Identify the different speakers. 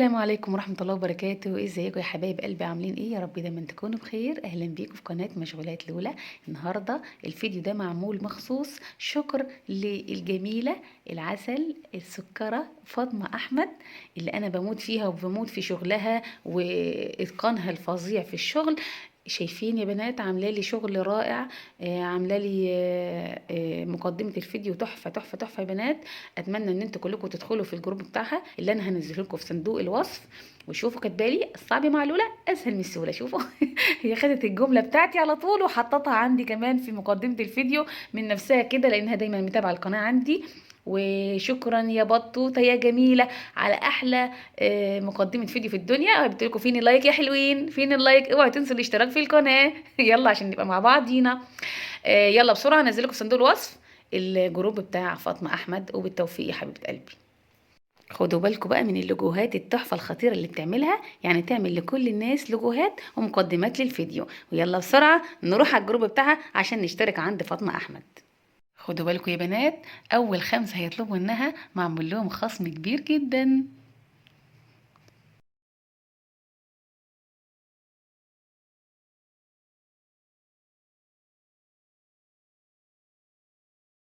Speaker 1: السلام عليكم ورحمة الله وبركاته. ازيكم يا حبايب قلبي؟ عاملين ايه؟ يا رب دايما تكونوا بخير. اهلا بيكم في قناة مشغولات لولا. النهاردة الفيديو ده معمول مخصوص شكر للجميلة العسل السكرة فاطمة احمد، اللي انا بموت فيها وبموت في شغلها واتقانها الفظيع في الشغل. شايفين يا بنات؟ عامله لي شغل رائع. عامله لي مقدمه الفيديو تحفه تحفه تحفه يا بنات. اتمنى ان انتوا كلكم تدخلوا في الجروب بتاعها اللي انا هنزله لكم في صندوق الوصف، وشوفوا كاتبالي الصعب معلوله اسهل من السهوله. شوفوا هي خدت الجمله بتاعتي على طول وحطتها عندي كمان في مقدمه الفيديو من نفسها كده، لانها دايما متابعه القناه عندي. وشكرا يا بطوطه يا جميله على احلى مقدمه فيديو في الدنيا. قلت لكم فين اللايك يا حلوين؟ فين اللايك؟ اوعوا تنسوا الاشتراك في القناه يلا عشان نبقى مع بعضينا. يلا بسرعه هنزل لكم في صندوق الوصف الجروب بتاع فاطمه احمد. وبالتوفيق يا حبيبه قلبي. خدوا بالكم بقى من اللوجوهات التحفه الخطيره اللي بتعملها، يعني تعمل لكل الناس لوجوهات ومقدمات للفيديو. ويلا بسرعه نروح على الجروب بتاعها عشان نشترك عند فاطمه احمد. خدوا بالكم يا بنات، اول 5 هيطلبوا انها معمول لهم خصم كبير جدا.